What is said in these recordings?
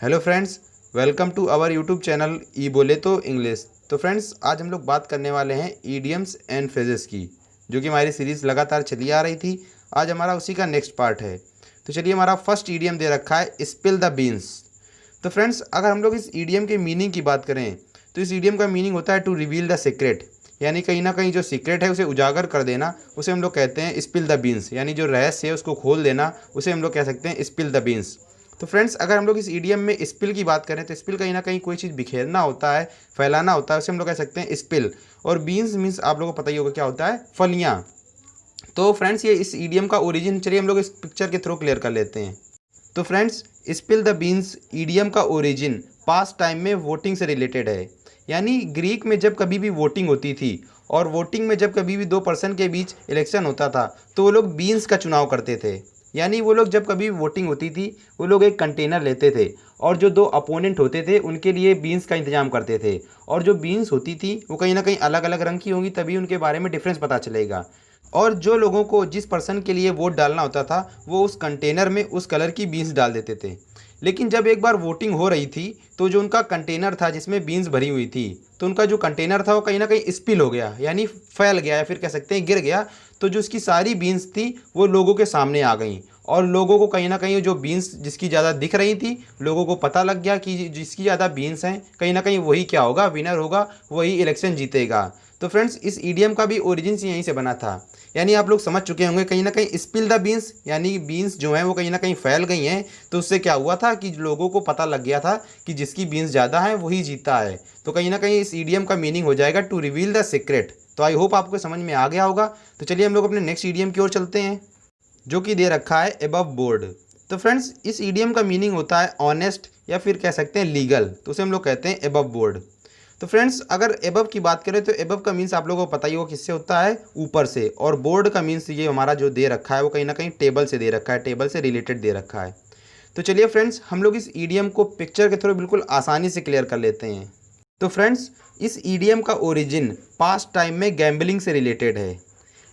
Hello friends, welcome to our YouTube channel ई बोले तो इंग्लिश। तो फ्रेंड्स, आज हम लोग बात करने वाले हैं ईडियम्स एंड फ्रेजेस की, जो कि हमारी सीरीज़ लगातार चली आ रही थी। आज हमारा उसी का नेक्स्ट पार्ट है। तो चलिए, हमारा फर्स्ट ईडियम दे रखा है स्पिल द बीन्स। तो फ्रेंड्स, अगर हम लोग इस ईडियम के मीनिंग की बात करें तो इस ईडियम का मीनिंग होता है टू रिवील द सीक्रेट, यानी कहीं ना कहीं जो सीक्रेट है उसे उजागर कर देना, उसे हम लोग कहते हैं स्पिल द बीन्स। यानी जो रहस्य है उसको खोल देना, उसे हम लोग कह सकते हैं स्पिल द बीन्स। तो फ्रेंड्स, अगर हम लोग इस ईडियम में स्पिल की बात करें तो स्पिल कहीं ना कहीं कोई चीज़ बिखेरना होता है, फैलाना होता है, उसे हम लोग कह सकते हैं स्पिल। और बीन्स मीन्स आप लोगों को पता ही होगा क्या होता है, फलियाँ। तो फ्रेंड्स, ये इस ईडियम का ओरिजिन चलिए हम लोग इस पिक्चर के थ्रू क्लियर कर लेते हैं। तो friends, spill the beans idiom का ओरिजिन पास्ट टाइम में वोटिंग से रिलेटेड है। यानी ग्रीक में जब कभी भी वोटिंग होती थी और वोटिंग में जब कभी भी दो पर्सन के बीच इलेक्शन होता था तो वो लोग बीन्स का चुनाव करते थे। यानी वो लोग जब कभी वोटिंग होती थी वो लोग एक कंटेनर लेते थे और जो दो अपोनेंट होते थे उनके लिए बीन्स का इंतजाम करते थे। और जो बीन्स होती थी वो कहीं ना कहीं अलग अलग रंग की होंगी, तभी उनके बारे में डिफरेंस पता चलेगा। और जो लोगों को जिस पर्सन के लिए वोट डालना होता था वो उस कंटेनर में उस कलर की बीन्स डाल देते थे। लेकिन जब एक बार वोटिंग हो रही थी तो जो उनका कंटेनर था जिसमें बीन्स भरी हुई थी, तो उनका जो कंटेनर था वो कहीं ना कहीं स्पिल हो गया, यानी फैल गया या फिर कह सकते हैं गिर गया। तो जो उसकी सारी बीन्स थी वो लोगों के सामने आ गई और लोगों को कहीं ना कहीं जो बीन्स जिसकी ज़्यादा दिख रही थी, लोगों को पता लग गया कि जिसकी ज़्यादा बीन्स हैं कहीं ना कहीं वही क्या होगा, विनर होगा, वही इलेक्शन जीतेगा। तो फ्रेंड्स, इस ईडियम का भी ओरिजिन यहीं से बना था। यानी आप लोग समझ चुके होंगे कहीं ना कहीं स्पिल द बीन्स, यानी बीन्स जो हैं वो कहीं ना कहीं फैल गई हैं। तो उससे क्या हुआ था कि लोगों को पता लग गया था कि जिसकी बीन्स ज़्यादा है वही जीता है। तो कहीं ना कहीं इस ईडियम का मीनिंग हो जाएगा टू रिवील द सीक्रेट। तो आई होप आपको समझ में आ गया होगा। तो चलिए हम लोग अपने नेक्स्ट ईडियम की ओर चलते हैं, जो कि दे रखा है एबव बोर्ड। तो फ्रेंड्स, इस ईडियम का मीनिंग होता है ऑनेस्ट या फिर कह सकते हैं लीगल, तो उसे हम लोग कहते हैं एबव बोर्ड। तो फ्रेंड्स, अगर एबव की बात करें तो एबव का मीन्स आप लोगों को पता ही होगा किससे होता है, ऊपर से। और बोर्ड का मीन्स ये हमारा जो दे रखा है वो कहीं ना कहीं टेबल से दे रखा है, टेबल से रिलेटेड दे रखा है। तो चलिए फ्रेंड्स, हम लोग इस ईडियम को पिक्चर के थ्रू बिल्कुल आसानी से क्लियर कर लेते हैं। तो फ्रेंड्स, इस ईडियम का ओरिजिन पास्ट टाइम में गैम्बलिंग से रिलेटेड है।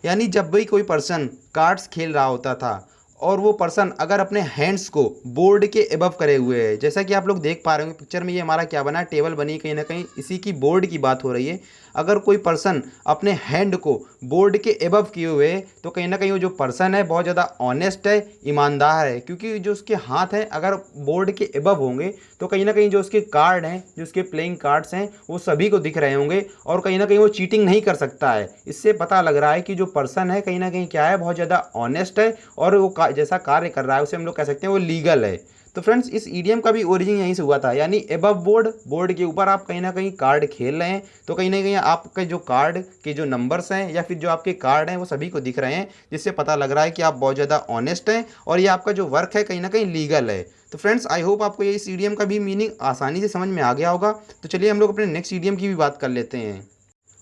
यानी जब भी कोई पर्सन कार्ड्स खेल रहा होता था और वो पर्सन अगर अपने हैंड्स को बोर्ड के एबव करे हुए है, जैसा कि आप लोग देख पा रहे होंगे पिक्चर में, ये हमारा क्या बना है, टेबल बनी, कहीं ना कहीं इसी की बोर्ड की बात हो रही है। अगर कोई पर्सन अपने हैंड को बोर्ड के एबव किए हुए है तो कहीं ना कहीं वो जो पर्सन है बहुत ज़्यादा ऑनेस्ट है, ईमानदार है। क्योंकि जो उसके हाथ हैं अगर बोर्ड के एबव होंगे तो कहीं ना कहीं जो उसके कार्ड हैं, जो उसके प्लेइंग कार्ड्स हैं, वो सभी को दिख रहे होंगे और कहीं ना कहीं वो चीटिंग नहीं कर सकता है। इससे पता लग रहा है कि जो पर्सन है कहीं ना कहीं क्या है, बहुत ज़्यादा ऑनेस्ट है और वो जैसा कार्य कर रहा है उसे हम लोग कह सकते हैं वो लीगल है। तो फ्रेंड्स, इस ईडियम का भी ओरिजिन यहीं से हुआ था। यानी एबव बोर्ड, बोर्ड के ऊपर आप कहीं ना कहीं कार्ड खेल रहे हैं तो कहीं ना कहीं आपके जो कार्ड के जो नंबर्स हैं या फिर जो आपके कार्ड हैं वो सभी को दिख रहे हैं, जिससे पता लग रहा है कि आप बहुत ज़्यादा ऑनेस्ट हैं और ये आपका जो वर्क है कहीं ना कहीं लीगल है। तो फ्रेंड्स, आई होप आपको ये इस ईडियम का भी मीनिंग आसानी से समझ में आ गया होगा। तो चलिए हम लोग अपने नेक्स्ट ईडियम की भी बात कर लेते हैं,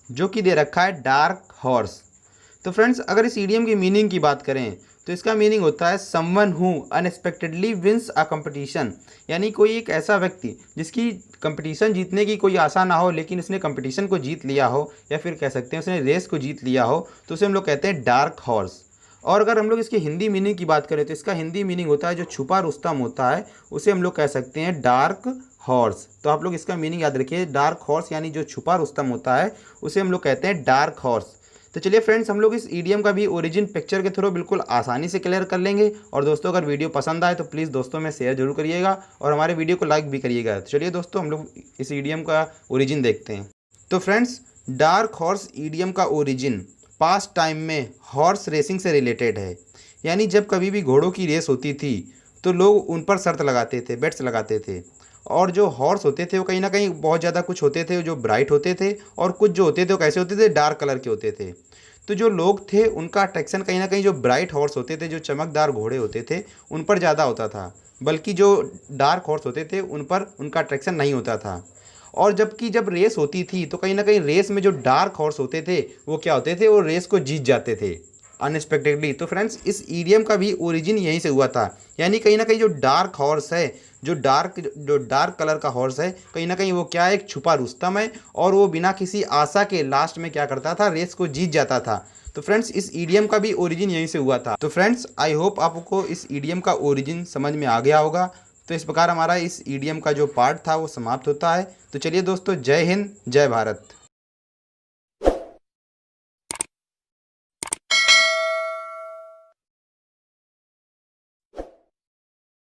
जो कि दे रखा है डार्क हॉर्स। तो फ्रेंड्स, अगर इस ईडियम की मीनिंग की बात करें तो इसका मीनिंग होता है someone who unexpectedly wins a competition. यानी कोई एक ऐसा व्यक्ति जिसकी कंपटीशन जीतने की कोई आशा ना हो लेकिन उसने कंपटीशन को जीत लिया हो, या फिर कह सकते हैं उसने रेस को जीत लिया हो, तो उसे हम लोग कहते हैं डार्क हॉर्स। और अगर हम लोग इसकी हिंदी मीनिंग की बात करें तो इसका हिंदी मीनिंग होता है जो छुपा रुस्तम होता है, उसे हम लोग कह सकते हैं डार्क हॉर्स। तो आप लोग इसका मीनिंग याद रखिए, डार्क हॉर्स यानी जो छुपा रुस्तम होता है उसे हम लोग कहते हैं डार्क हॉर्स। तो चलिए फ्रेंड्स, हम लोग इस ईडियम का भी ओरिजिन पिक्चर के थ्रू बिल्कुल आसानी से क्लियर कर लेंगे। और दोस्तों, अगर वीडियो पसंद आए तो प्लीज़ दोस्तों में शेयर जरूर करिएगा और हमारे वीडियो को लाइक भी करिएगा। तो चलिए दोस्तों, हम लोग इस ईडियम का ओरिजिन देखते हैं। तो फ्रेंड्स, डार्क हॉर्स ईडियम का ओरिजिन पास्ट टाइम में हॉर्स रेसिंग से रिलेटेड है। यानी जब कभी भी घोड़ों की रेस होती थी तो लोग उन पर शर्त लगाते थे, बेट्स लगाते थे। और जो हॉर्स होते थे वो कहीं ना कहीं बहुत ज़्यादा कुछ होते थे जो ब्राइट होते थे और कुछ जो होते थे वो कैसे होते थे, डार्क कलर के होते थे। तो जो लोग थे उनका अट्रैक्शन कहीं ना कहीं जो ब्राइट हॉर्स होते थे, जो चमकदार घोड़े होते थे, उन पर ज़्यादा होता था। बल्कि जो डार्क हॉर्स होते थे उन पर उनका अट्रैक्शन नहीं होता था। और जबकि जब रेस होती थी तो कहीं ना कहीं रेस में जो डार्क हॉर्स होते थे वो क्या होते थे, वो रेस को जीत जाते थे अनएक्सपेक्टेडली। तो फ्रेंड्स, इस ईडियम का भी ओरिजिन यहीं से हुआ था। यानी कहीं ना कहीं जो डार्क हॉर्स है, जो डार्क कलर का हॉर्स है, कहीं ना कहीं वो क्या है, एक छुपा रुस्तम है और वो बिना किसी आशा के लास्ट में क्या करता था, रेस को जीत जाता था। तो फ्रेंड्स, इस ईडियम का भी ओरिजिन यहीं से हुआ था। तो फ्रेंड्स, आई होप आपको इस ईडियम का ओरिजिन समझ में आ गया होगा। तो इस प्रकार हमारा इस ईडीएम का जो पार्ट था वो समाप्त होता है। तो चलिए दोस्तों, जय हिंद, जय भारत।